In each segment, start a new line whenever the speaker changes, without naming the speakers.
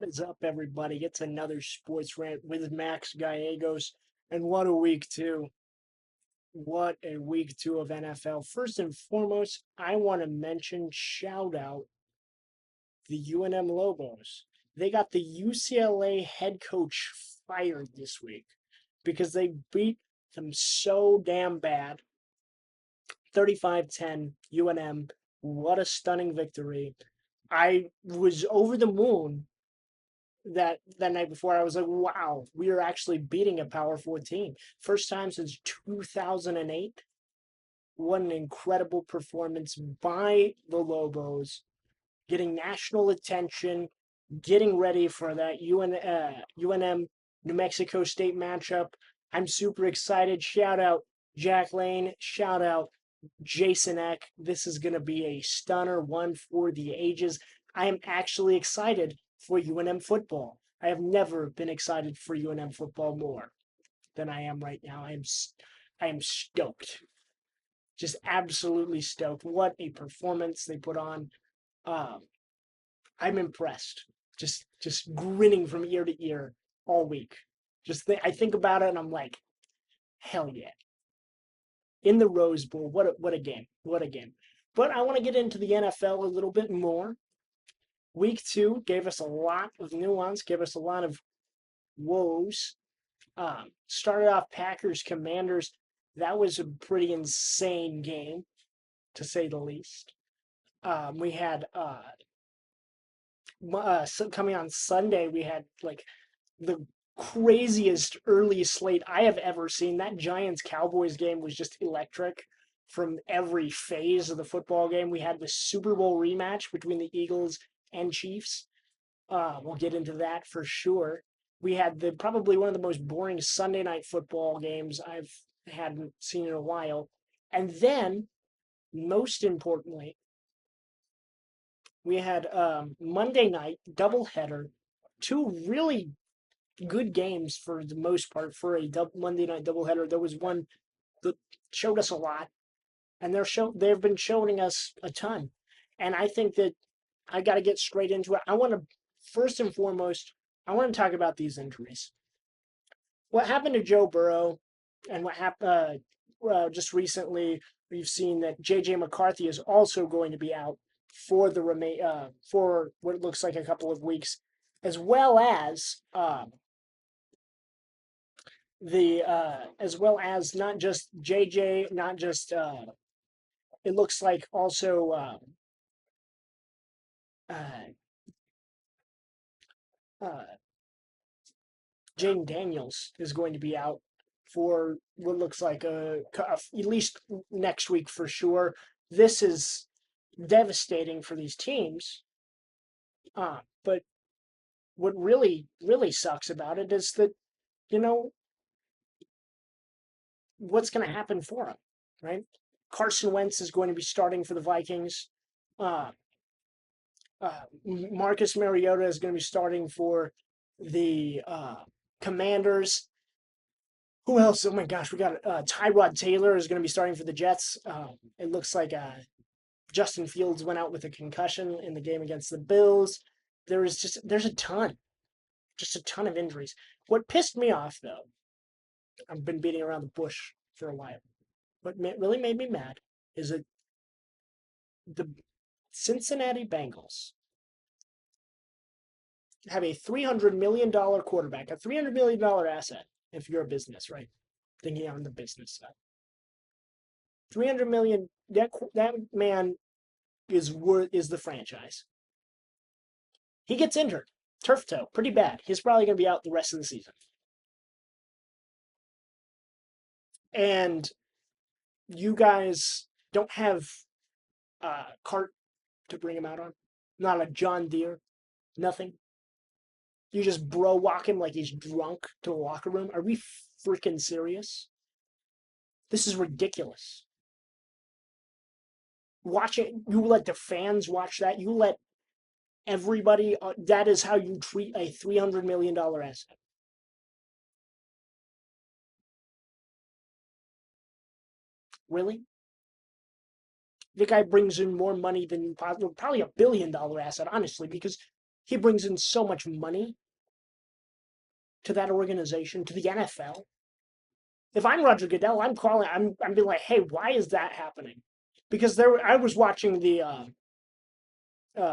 What is up, everybody? It's another sports rant with Max Gallegos. And what a week two. What a week two of NFL. First and foremost, I want to mention, shout out the UNM Lobos. They got the UCLA head coach fired this week because they beat them so damn bad. 35-10 UNM. What a stunning victory. I was over the moon that night before. I was like, wow, we are actually beating a Power 14. First time since 2008. What an incredible performance by the Lobos, getting national attention, getting ready for that UNM New Mexico State matchup. I'm super excited. Shout out Jack Lane. Shout out Jason Eck. This is going to be a stunner, one for the ages. I am actually excited for UNM football. I have never been excited for UNM football more than I am right now. I am stoked. Just absolutely stoked. What a performance they put on. Um, I'm impressed. Just grinning from ear to ear all week. I think about it and I'm like, hell yeah. In the Rose Bowl, what a game. What a game. But I want to get into the NFL a little bit more. Week two gave us a lot of nuance, gave us a lot of woes. Started off Packers Commanders. That was a pretty insane game, to say the least. We had coming on Sunday, we had like the craziest early slate I have ever seen. That Giants Cowboys game was just electric from every phase of the football game. We had the Super Bowl rematch between the Eagles and Chiefs. We'll get into that for sure. We had the probably one of the most boring Sunday night football games I've hadn't seen in a while. And then, most importantly, we had Monday night doubleheader, two really good games for the most part for a Monday night doubleheader. There was one that showed us a lot, and they've been showing us a ton. And I think that I got to get straight into it. I want to first and foremost, I want to talk about these injuries. What happened to Joe Burrow, and what happened just recently? We've seen that J.J. McCarthy is also going to be out for for what looks like a couple of weeks, as well as not just JJ, not just it looks like also uh, uh, Jaden Daniels is going to be out for what looks like at least next week for sure. This is devastating for these teams. But what really sucks about it is that you know what's going to happen for him, right? Carson Wentz is going to be starting for the Vikings. Uh, Marcus Mariota is going to be starting for the Commanders. Who else? Oh my gosh, we got Tyrod Taylor is going to be starting for the Jets. It looks like Justin Fields went out with a concussion in the game against the Bills. There's just a ton of injuries. What pissed me off though, I've been beating around the bush for a while. What really made me mad is that the Cincinnati Bengals have a $300 million quarterback, a $300 million asset. If you're a business, right? Thinking on the business side, 300 million. That man is the franchise. He gets injured, turf toe, pretty bad. He's probably going to be out the rest of the season. And you guys don't have a cart to bring him out on, not a John Deere, nothing. You just bro walk him like he's drunk to the locker room. Are we freaking serious? This is ridiculous. Watch it. You let the fans watch that. You let everybody. That is how you treat a $300 million asset. Really? The guy brings in more money than probably $1 billion asset, honestly, because He brings in so much money to that organization, to the NFL. If I'm Roger Goodell, I'm calling. I'm being like, hey, why is that happening? Because I was watching the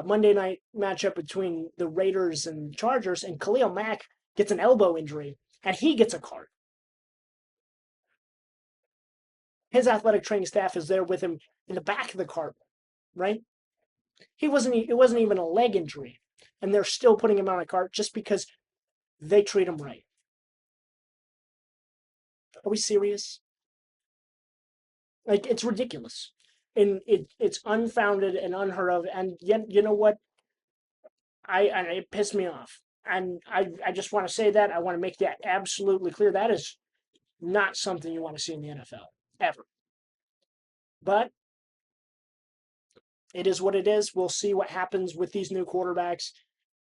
Monday night matchup between the Raiders and Chargers, and Khalil Mack gets an elbow injury, and he gets a card. His athletic training staff is there with him in the back of the cart, right? He wasn't. It wasn't even a leg injury, and they're still putting him on a cart just because they treat him right. Are we serious? Like, it's ridiculous, and it's unfounded and unheard of. And yet, you know what? And it pissed me off. And I just want to say that. I want to make that absolutely clear. That is not something you want to see in the NFL ever. But it is what it is. We'll see what happens with these new quarterbacks.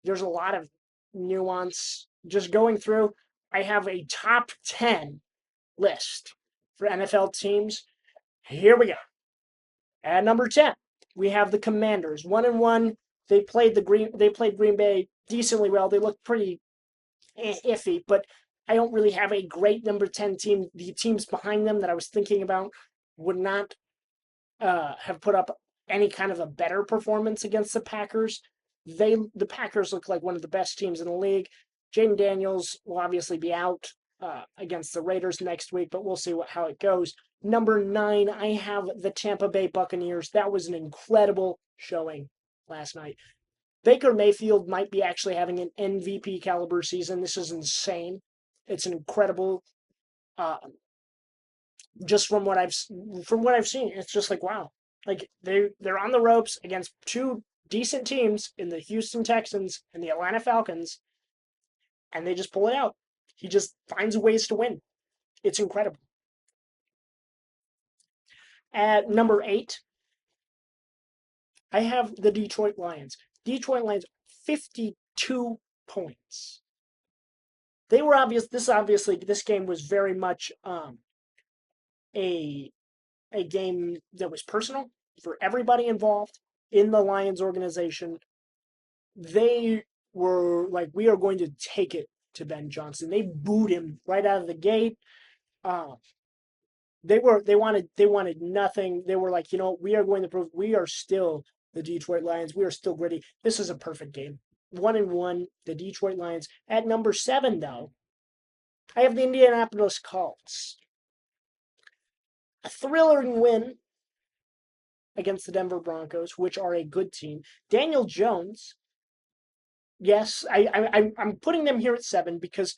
There's a lot of nuance. Just going through, I have a top 10 list for NFL teams. Here we go. At number 10, we have the Commanders. 1-1. They played Green Bay decently well. They looked pretty iffy, but I don't really have a great number 10 team. The teams behind them that I was thinking about would not have put up any kind of a better performance against the Packers. The Packers look like one of the best teams in the league. Jaden Daniels will obviously be out against the Raiders next week, but we'll see how it goes. Number 9, I have the Tampa Bay Buccaneers. That was an incredible showing last night. Baker Mayfield might be actually having an MVP caliber season. This is insane. It's an incredible. Just from what I've seen, it's just like, wow. Like, they're on the ropes against two decent teams in the Houston Texans and the Atlanta Falcons, and they just pull it out. He just finds ways to win. It's incredible. At number 8, I have the Detroit Lions. Detroit Lions, 52 points. They were obvious. This game was very much a game that was personal for everybody involved in the Lions organization. They were like, we are going to take it to Ben Johnson. They booed him right out of the gate. They wanted nothing. They were like, we are going to prove we are still the Detroit Lions. We are still gritty. This is a perfect game. 1-1, the Detroit Lions. At number 7, though, I have the Indianapolis Colts. A thrilling win against the Denver Broncos, which are a good team. Daniel Jones, yes, I'm putting them here at 7 because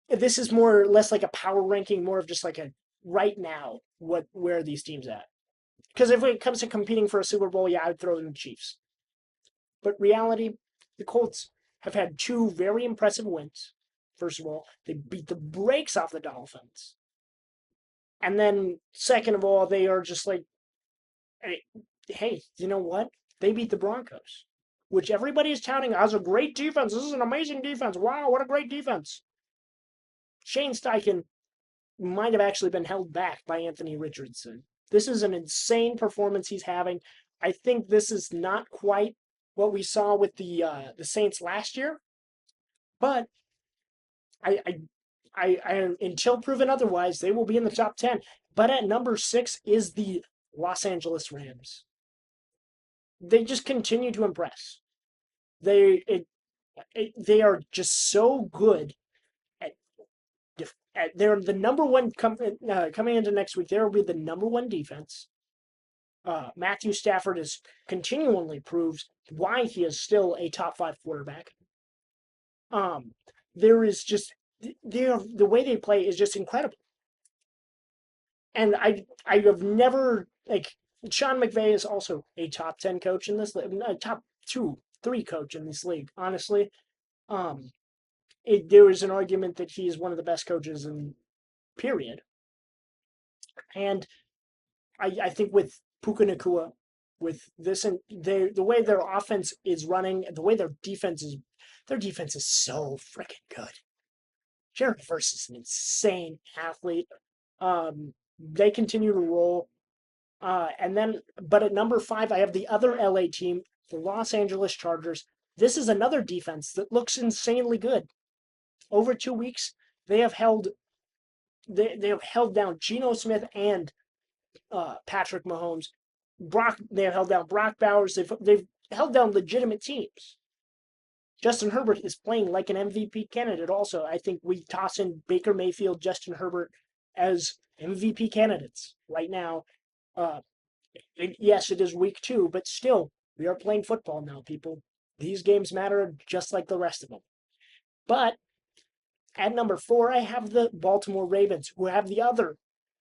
this is more or less like a power ranking, more of just like a right now, where are these teams at? Because if it comes to competing for a Super Bowl, yeah, I'd throw in the Chiefs. But reality, the Colts have had 2 very impressive wins. First of all, they beat the brakes off the Dolphins. And then, second of all, they are just like, hey, you know what? They beat the Broncos, which everybody is touting as a great defense. This is an amazing defense. Wow, what a great defense. Shane Steichen might have actually been held back by Anthony Richardson. This is an insane performance he's having. I think this is not quite what we saw with the Saints last year, but I until proven otherwise, they will be in the top 10. But at number 6 is the Los Angeles Rams. They just continue to impress. They are just so good they're the number one coming into next week. They will be the number 1 defense. Matthew Stafford has continually proved why he is still a top 5 quarterback. There is just the way they play is just incredible. And I have never, like, Sean McVay is also a top 10 coach in this league, top 2, 3 coach in this league. Honestly, there is an argument that he is one of the best coaches in period. And I think with Puka Nacua, with this and the way their offense is running, the way their defense is so freaking good. Jared Verse is an insane athlete. They continue to roll. But at number 5, I have the other LA team, the Los Angeles Chargers. This is another defense that looks insanely good. Over 2 weeks, they have held they have held down Geno Smith and Patrick Mahomes. They have held down Brock Bowers. They've held down legitimate teams. Justin Herbert is playing like an MVP candidate. Also, I think we toss in Baker Mayfield, Justin Herbert as MVP candidates right now. Uh, yes, it is week 2, but still, we are playing football now, people. These games matter just like the rest of them. But at number 4, I have the Baltimore Ravens, who have the other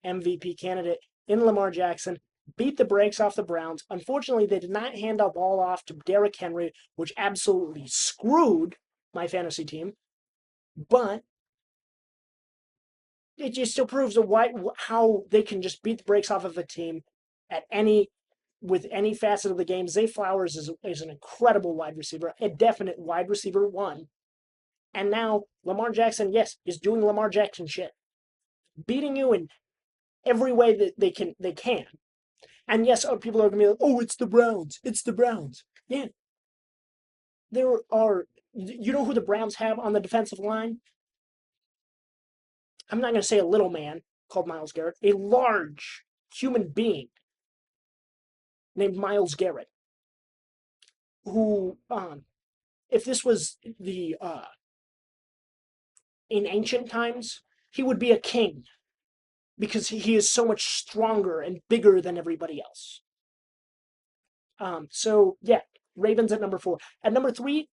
MVP candidate in Lamar Jackson, beat the brakes off the Browns. Unfortunately, they did not hand the ball off to Derrick Henry, which absolutely screwed my fantasy team. But it just still proves how they can just beat the brakes off of a team at with any facet of the game. Zay Flowers is an incredible wide receiver, a definite wide receiver 1. And now Lamar Jackson, yes, is doing Lamar Jackson shit, beating you in every way that they can. And yes, people are gonna be like, "Oh, it's the Browns. It's the Browns." Yeah, there are. You know who the Browns have on the defensive line? I'm not gonna say a little man called Myles Garrett, a large human being named Myles Garrett, who, if this was the in ancient times, he would be a king because he is so much stronger and bigger than everybody else. So yeah, Ravens at number 4. At number 3,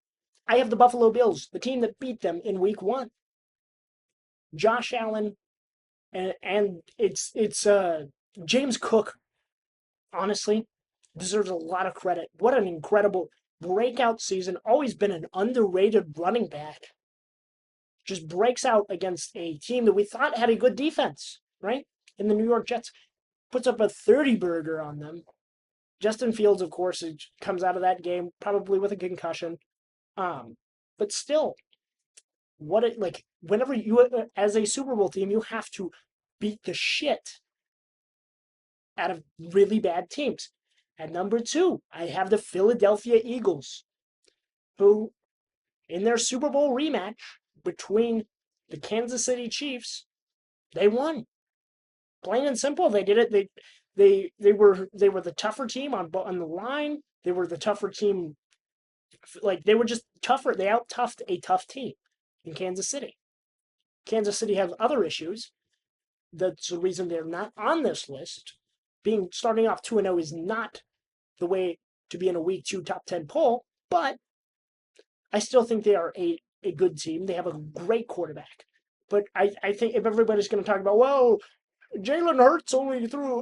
I have the Buffalo Bills, the team that beat them in week 1. Josh Allen and it's James Cook, honestly, deserves a lot of credit. What an incredible breakout season. Always been an underrated running back. Just breaks out against a team that we thought had a good defense, right? In the New York Jets. Puts up a 30 burger on them. Justin Fields, of course, comes out of that game probably with a concussion. But still, whenever you, as a Super Bowl team, you have to beat the shit out of really bad teams. At number 2, I have the Philadelphia Eagles, who, in their Super Bowl rematch between the Kansas City Chiefs, they won. Plain and simple, they did it. They were the tougher team on the line. They were the tougher team. Like, they were just tougher. They out-toughed a tough team in Kansas City. Kansas City has other issues. That's the reason they're not on this list. Starting off 2-0 is not the way to be in a week 2 top 10 poll, but I still think they are a good team. They have a great quarterback. But I think if everybody's going to talk about, well, Jalen Hurts only threw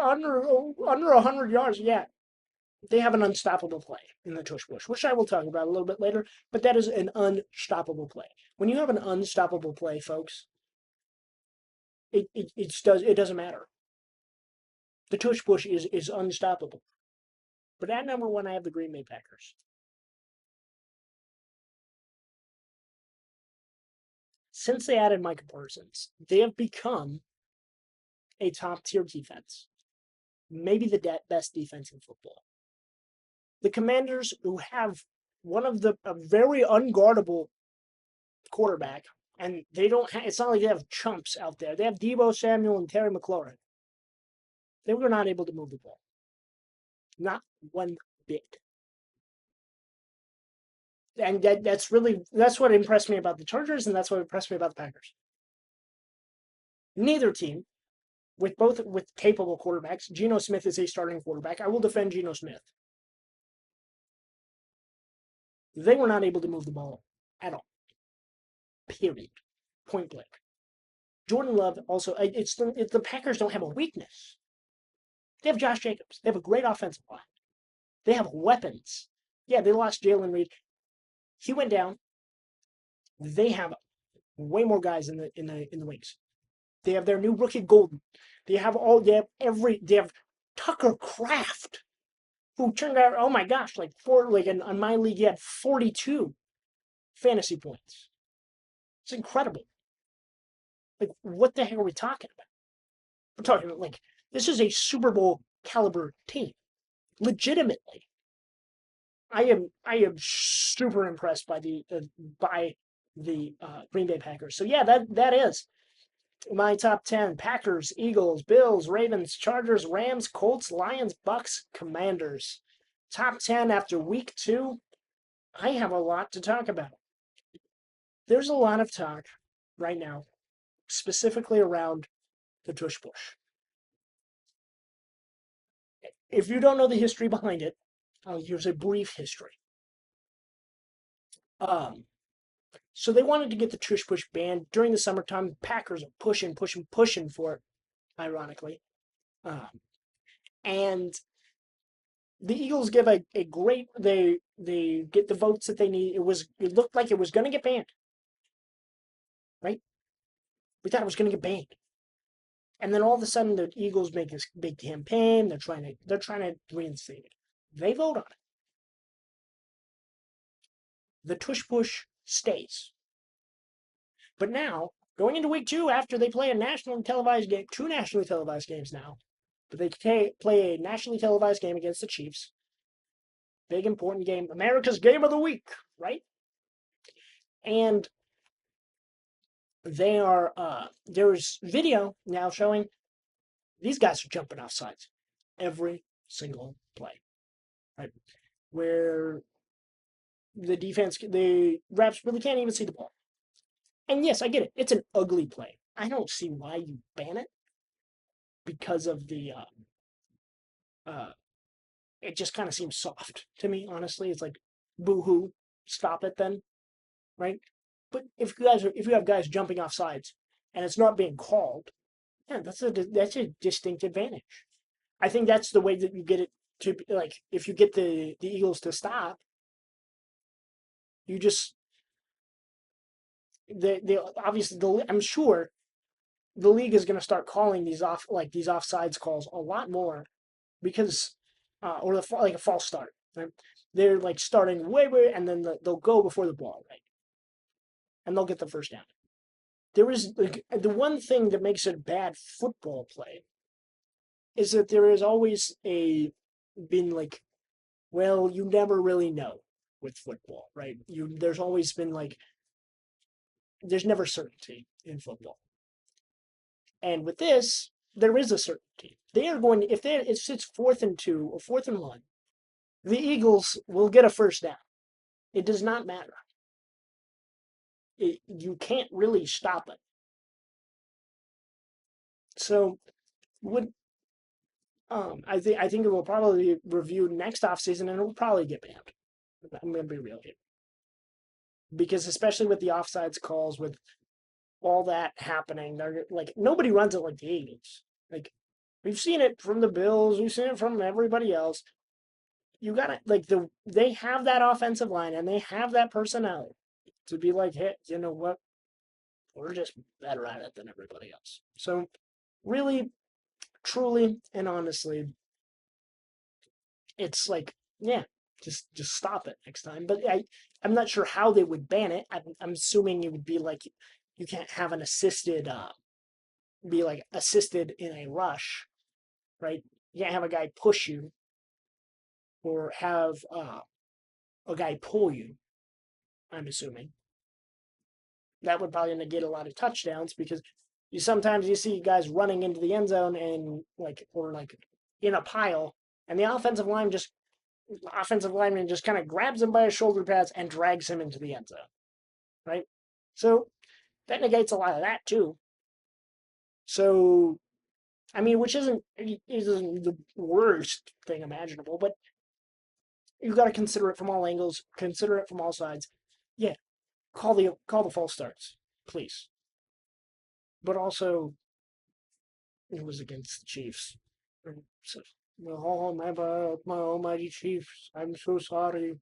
under 100 yards, yeah, they have an unstoppable play in the tush push, which I will talk about a little bit later, but that is an unstoppable play. When you have an unstoppable play, folks, it doesn't matter. The tush push is unstoppable. But at number 1, I have the Green Bay Packers. Since they added Micah Parsons, they have become a top-tier defense. Maybe the best defense in football. The Commanders, who have a very unguardable quarterback, and they don't it's not like they have chumps out there. They have Deebo Samuel and Terry McLaurin. They were not able to move the ball. Not one bit. And that's what impressed me about the Chargers, and that's what impressed me about the Packers. Neither team, with capable quarterbacks. Geno Smith is a starting quarterback. I will defend Geno Smith. They were not able to move the ball at all. Period. Point blank. Jordan Love also. The Packers don't have a weakness. They have Josh Jacobs. They have a great offensive line. They have weapons. Yeah, they lost Jalen Reed. He went down. They have way more guys in the wings. They have their new rookie Golden. They have Tucker Kraft, who turned out, oh my gosh, on my league he had 42 fantasy points. It's incredible. Like, what the heck are we talking about? We're talking about, this is a Super Bowl caliber team. Legitimately. I am super impressed by the Green Bay Packers. So yeah, that is my top 10: Packers, Eagles, Bills, Ravens, Chargers, Rams, Colts, Lions, Bucks, Commanders. Top 10 after week 2. I have a lot to talk about. There's a lot of talk right now, specifically around the tush push. If you don't know the history behind it, here's a brief history. Um, so they wanted to get the tush push banned during the summertime. Packers are pushing, pushing, pushing for it, ironically. Um, and the Eagles give a great they get the votes that they need. It looked like it was going to get banned, right? We thought it was going to get banned, and then all of a sudden the Eagles make this big campaign. They're trying to reinstate it. They vote on it. The tush push stays, but now going into week 2 after they play a nationally televised game, 2 nationally televised games now, but they play a nationally televised game against the Chiefs. Big important game, America's game of the week, right? And there's video now showing these guys are jumping off sides every single play, right? Where the refs really can't even see the ball. And yes, I get it. It's an ugly play. I don't see why you ban it because of uh, it just kind of seems soft to me, honestly. It's like, boo hoo, stop it then, right? But if you have guys jumping off sides and it's not being called, yeah, that's a distinct advantage. I think that's the way that you get it to, like, if you get the Eagles to stop, you just they obviously I'm sure the league is going to start calling these offsides calls a lot more because or like a false start. Right? They're like starting way and then they'll go before the ball, right? And they'll get the first down. There is like the one thing that makes it a bad football play is that there is always a been like, well, you never really know with football, right? There's always been like there's never certainty in football. And with this, there is a certainty. They are going if it's 4th and 2 or 4th and 1, the Eagles will get a first down. It does not matter. You can't really stop it. So would I think it will probably be reviewed next offseason and it will probably get banned. I'm gonna be real here. Because especially with the offsides calls, with all that happening, they're like nobody runs it like the Eagles. Like we've seen it from the Bills, we've seen it from everybody else. You gotta like they have that offensive line and they have that personnel to be like, hey, you know what? We're just better at it than everybody else. So really, truly, and honestly, it's like, yeah, just stop it next time. But I'm not sure how they would ban it. I'm assuming it would be like you can't have an assisted be like assisted in a rush, right? You can't have a guy push you or have a guy pull you. I'm assuming that would probably negate a lot of touchdowns because sometimes you see guys running into the end zone and like or like in a pile, and the offensive lineman just kind of grabs him by his shoulder pads and drags him into the end zone, right? So that negates a lot of that too. So I mean, which isn't the worst thing imaginable, but you've got to consider it from all angles, consider it from all sides. Yeah, call the false starts, please. But also, it was against the Chiefs. And so, oh my almighty Chiefs! I'm so sorry.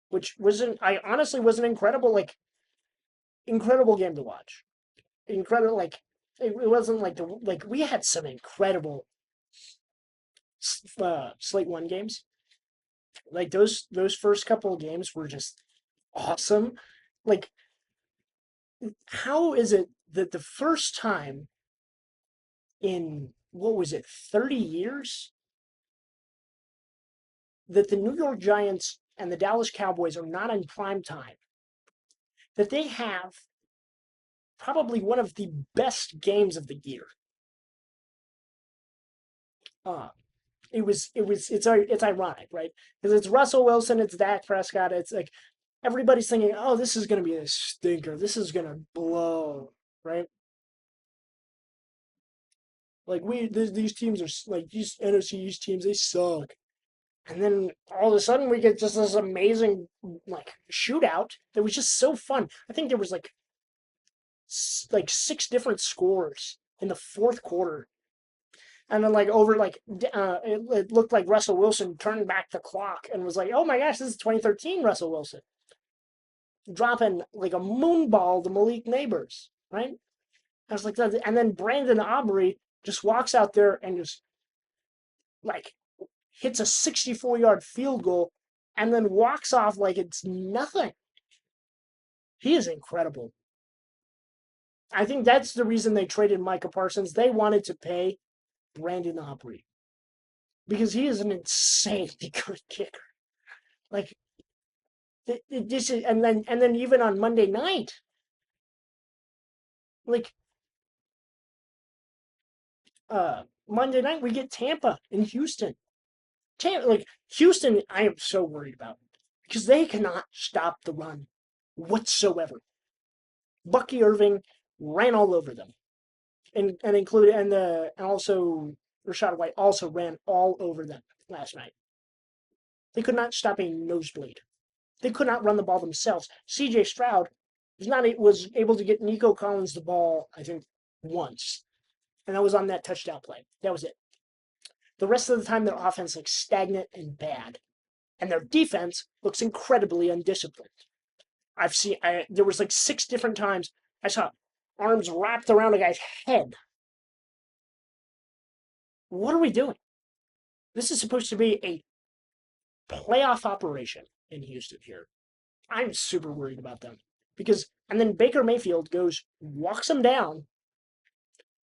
Which wasn't, I honestly was an incredible game to watch. Incredible, like it wasn't like we had some incredible slate one games. Like those first couple of games were just awesome. Like, how is it that the first time in what was it, 30 years that the New York Giants and the Dallas Cowboys are not in prime time, that they have probably one of the best games of the year. Uh, it's ironic, right? Because it's Russell Wilson, it's Dak Prescott, it's like everybody's thinking, oh, this is going to be a stinker, this is going to blow, right? Like these teams are like these NFC East teams, they suck. And then all of a sudden we get just this amazing like shootout that was just so fun. I think there was like six different scores in the fourth quarter, and then like over like it looked like Russell Wilson turned back the clock and was like, "Oh my gosh, this is 2013 Russell Wilson dropping like a moonball to Malik Neighbors, right?" I was like, that. And then Brandon Aubrey just walks out there and just like hits a 64-yard field goal and then walks off like it's nothing. He is incredible. I think that's the reason they traded Micah Parsons. They wanted to pay Brandon Aubrey because he is an insanely good kicker. Like this is, and then even on Monday night, like Monday night we get Tampa in Houston. Like Houston, I am so worried about because they cannot stop the run whatsoever. Bucky Irving ran all over them, and included and also Rashad White also ran all over them last night. They could not stop a nosebleed. They could not run the ball themselves. C.J. Stroud was able to get Nico Collins the ball, I think, once, and that was on that touchdown play. That was it. The rest of the time, their offense looks stagnant and bad, and their defense looks incredibly undisciplined. There was like six different times I saw arms wrapped around a guy's head. What are we doing? This is supposed to be a playoff operation in Houston here. I'm super worried about them and then Baker Mayfield walks him down.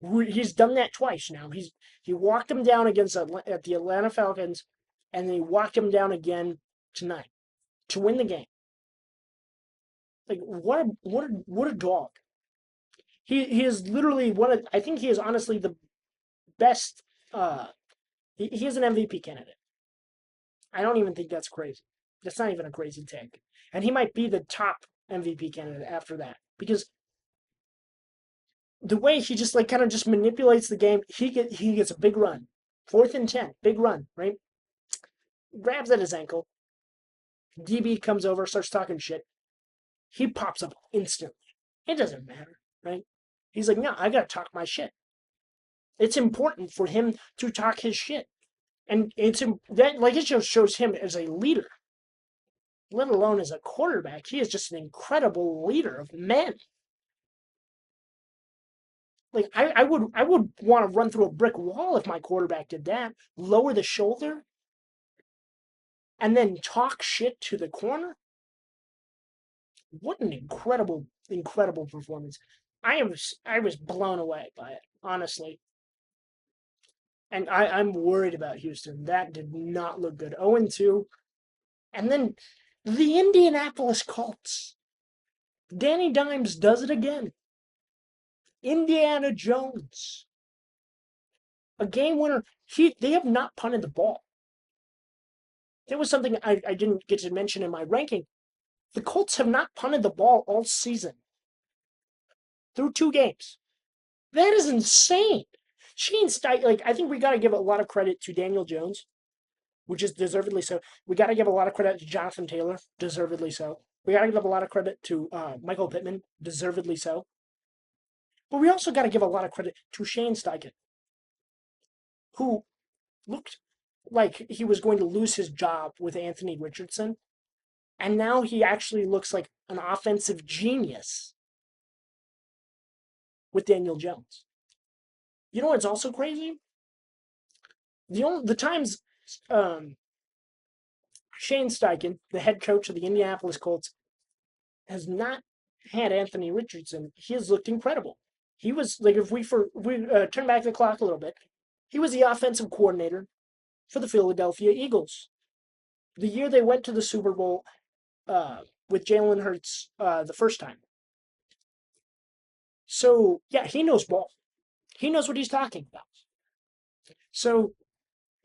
He's done that twice now. He walked him down at the Atlanta Falcons, and then he walked him down again tonight to win the game. Like what a dog. He is literally I think he is honestly the best. He is an MVP candidate. I don't even think that's crazy. That's not even a crazy take. And he might be the top MVP candidate after that because the way he just like kind of just manipulates the game, he gets a big run, 4th and 10, big run, right? Grabs at his ankle. DB comes over, starts talking shit. He pops up instantly. It doesn't matter, right? He's like, no, I gotta talk my shit. It's important for him to talk his shit, and it just shows him as a leader, let alone as a quarterback. He is just an incredible leader of men. Like I would want to run through a brick wall if my quarterback did that. Lower the shoulder and then talk shit to the corner. What an incredible performance. I was blown away by it, honestly. And I'm worried about Houston. That did not look good. 0-2. And then the Indianapolis Colts. Danny Dimes does it again. Indiana Jones. A game winner. They have not punted the ball. There was something I didn't get to mention in my ranking. The Colts have not punted the ball all season. Through 2 games. That is insane. I think we got to give a lot of credit to Daniel Jones, which is deservedly so. We got to give a lot of credit to Jonathan Taylor, deservedly so. We got to give a lot of credit to Michael Pittman, deservedly so. But we also got to give a lot of credit to Shane Steichen, who looked like he was going to lose his job with Anthony Richardson, and now he actually looks like an offensive genius with Daniel Jones. You know what's also crazy? The times Shane Steichen, the head coach of the Indianapolis Colts, has not had Anthony Richardson, he has looked incredible. He was like, if we turn back the clock a little bit, he was the offensive coordinator for the Philadelphia Eagles. the year they went to the Super Bowl with Jalen Hurts the first time. So yeah, he knows ball. He knows what he's talking about. So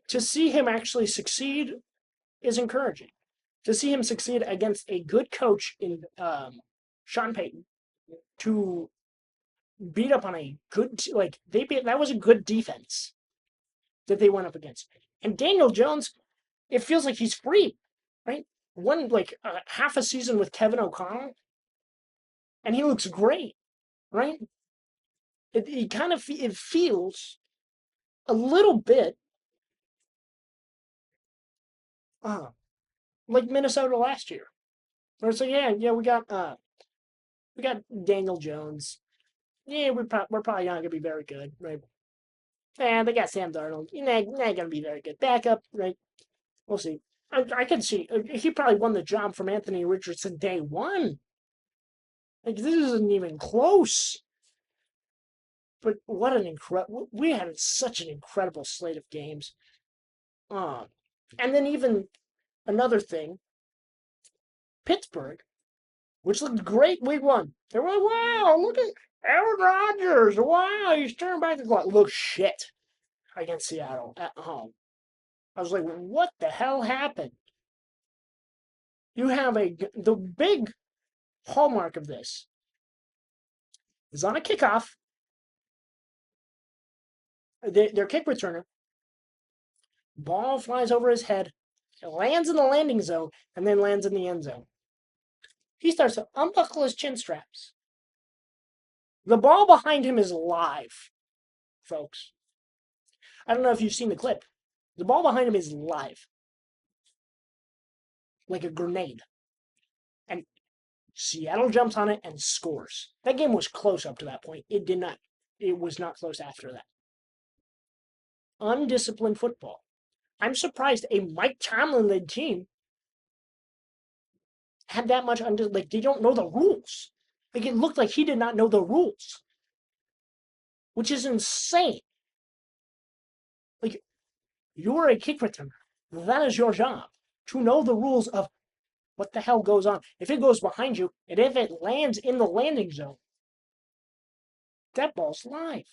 to see him actually succeed is encouraging. To see him succeed against a good coach in Sean Payton, to beat up on a good like they beat, that was a good defense that they went up against. And Daniel Jones, it feels like he's free, right? One like half a season with Kevin O'Connell, and he looks great, right? It kind of it feels a little bit uh, like Minnesota last year, where it's like, yeah, we got Daniel Jones. Yeah, we're probably not gonna be very good, right? And they got Sam Darnold. Not gonna be very good. Backup, right? We'll see. I could see he probably won the job from Anthony Richardson day one. Like this isn't even close. But what an incredible! We had such an incredible slate of games. Um, and then even another thing, Pittsburgh, which looked great week one. They were like, "Wow, look at Aaron Rodgers! Wow, he's turning back the clock." Look shit against Seattle at home. I was like, "What the hell happened?" You have the big hallmark of this is on a kickoff. Their kick returner ball flies over his head, lands in the landing zone, and then lands in the end zone. He starts to unbuckle his chin straps. The ball behind him is live, folks. I don't know if you've seen the clip. The ball behind him is live, like a grenade. And Seattle jumps on it and scores. That game was close up to that point. It was not close after that. Undisciplined football. I'm surprised a Mike Tomlin led team had that much like they don't know the rules. Like it looked like he did not know the rules, which is insane. Like you're a kick returner. That is your job to know the rules of what the hell goes on. If it goes behind you, and if it lands in the landing zone, that ball's live.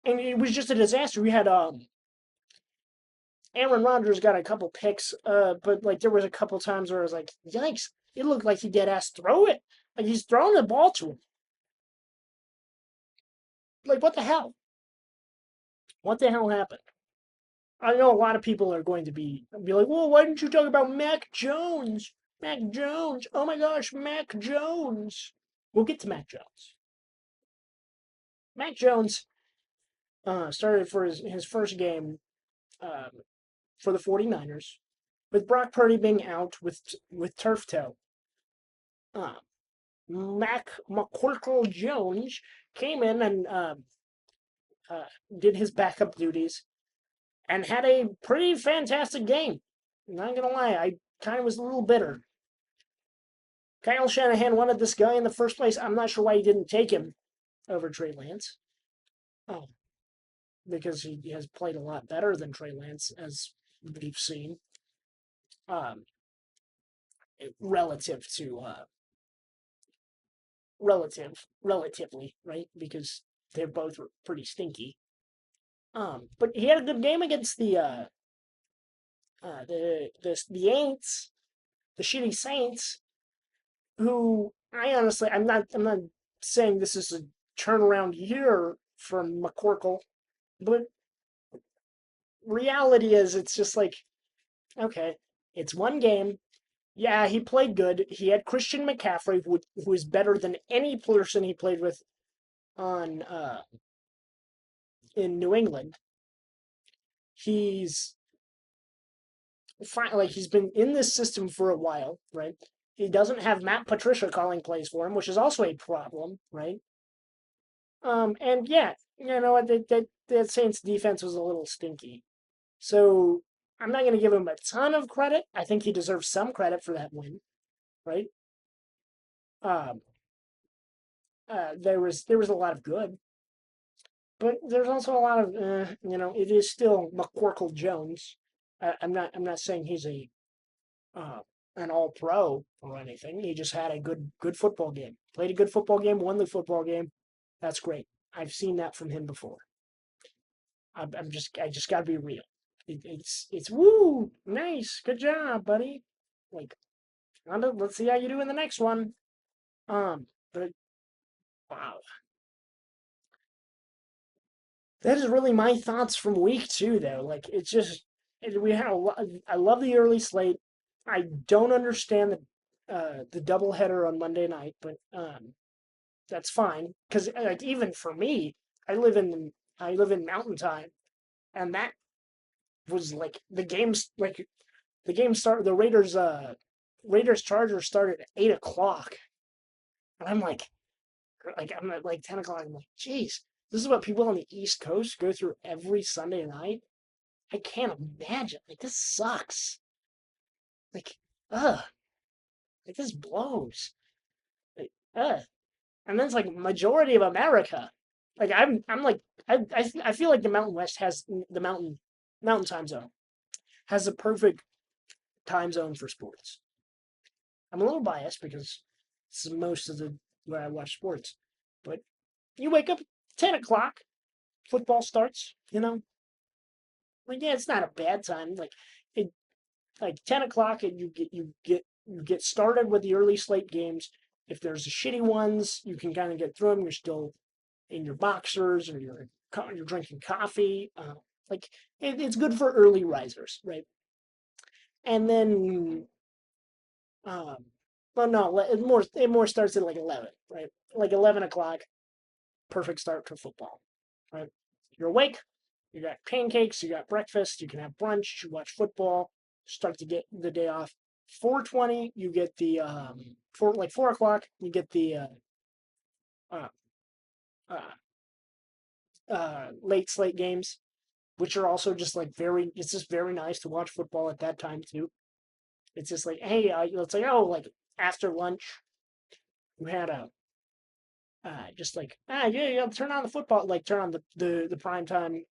And it was just a disaster. We had Aaron Rodgers got a couple picks, but like there was a couple times where I was like, yikes! It looked like he dead ass throw it. Like he's throwing the ball to him. Like what the hell? What the hell happened? I know a lot of people are going to be like, well, why didn't you talk about Mac Jones? Mac Jones. Oh my gosh, Mac Jones. We'll get to Mac Jones. Mac Jones started for his first game um, for the 49ers with Brock Purdy being out with turf toe. Uh, Mac McCorkle Jones came in and uh, did his backup duties and had a pretty fantastic game. Not gonna lie, I kind of was a little bitter. Kyle Shanahan wanted this guy in the first place. I'm not sure why he didn't take him over Trey Lance. Oh, because he has played a lot better than Trey Lance, as we've seen. Um, relative to relatively, right? Because they're both pretty stinky. But he had a good game against the Aints, the shitty Saints, who I honestly I'm not saying this is a turnaround year from McCorkle, but reality is it's just like okay, it's one game. Yeah, he played good. He had Christian McCaffrey, who is better than any person he played with on in New England. He's fine, like he's been in this system for a while, right? He doesn't have Matt Patricia calling plays for him, which is also a problem, right? And yeah, you know what? That Saints defense was a little stinky, so I'm not going to give him a ton of credit. I think he deserves some credit for that win, right? Um, there was a lot of good, but there's also a lot of it is still McCorkle Jones. I'm not saying he's uh, an all pro or anything. He just had a good football game. Played a good football game, won the football game. That's great. I've seen that from him before. I just got to be real. It's woo nice, good job, buddy. Like, let's see how you do in the next one. But wow, that is really my thoughts from week two, though. Like, it's just we had a lot. I love the early slate. I don't understand the doubleheader on Monday night, but that's fine because like even for me, I live in I live in Mountain Time, and that was like the game start the Raiders Chargers started at 8 o'clock, and I'm at like 10 o'clock. I'm like, geez, this is what people on the East Coast go through every Sunday night. I can't imagine. Like this sucks. Like, ugh, like this blows. Like, ugh. And then it's like majority of America. Like I'm like I feel like the Mountain West has the mountain time zone has the perfect time zone for sports. I'm a little biased because it's most of the where I watch sports, but you wake up 10 o'clock, football starts. Like yeah, it's not a bad time. It like 10 o'clock, and you get started with the early slate games. If there's the shitty ones, you can kind of get through them. You're still in your boxers or you're drinking coffee. Like it's good for early risers, right? And then, um, well, no, it more starts at like 11, right? Like 11 o'clock, perfect start to football, right? You're awake, you got pancakes, you got breakfast, you can have brunch, you watch football, start to get the day off. 4:20, you get the 4 o'clock, you get the uh, uh, late slate games, which are also just like it's just very nice to watch football at that time too. It's just like, hey, it's like, oh, like after lunch, you had a, just like, yeah, yeah, turn on the football, like turn on the prime time,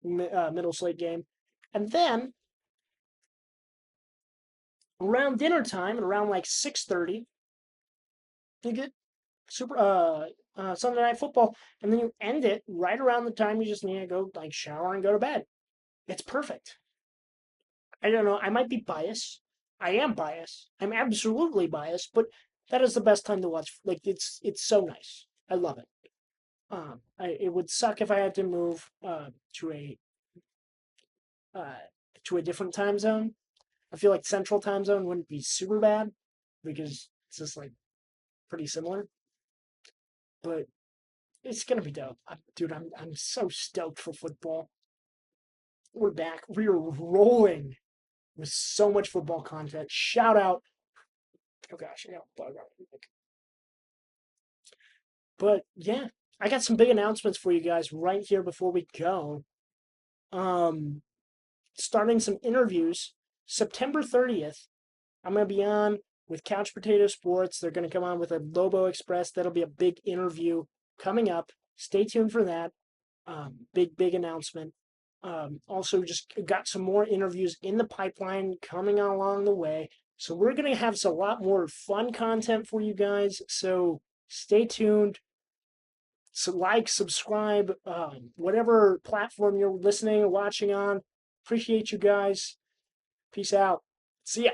middle slate game. And then around dinner time, at around like 6:30, you get Sunday night football. And then you end it right around the time you just need to go like shower and go to bed. It's perfect. I don't know. I might be biased. I am biased. I'm absolutely biased, but that is the best time to watch. Like it's so nice. I love it. It would suck if I had to move uh, to a different time zone. I feel like Central Time Zone wouldn't be super bad because it's just like pretty similar. But it's gonna be dope, dude. I'm so stoked for football. We're back. We are rolling with so much football content. Shout out. Oh gosh, I got a bug on my mic. But yeah, I got some big announcements for you guys right here before we go. Um, Starting some interviews September 30th. I'm gonna be on with Couch Potato Sports. They're gonna come on with a Lobo Express. That'll be a big interview coming up. Stay tuned for that. Big announcement. Also, just got some more interviews in the pipeline coming along the way. So we're gonna have a lot more fun content for you guys. So stay tuned. So like, subscribe, whatever platform you're listening or watching on. Appreciate you guys. Peace out. See ya.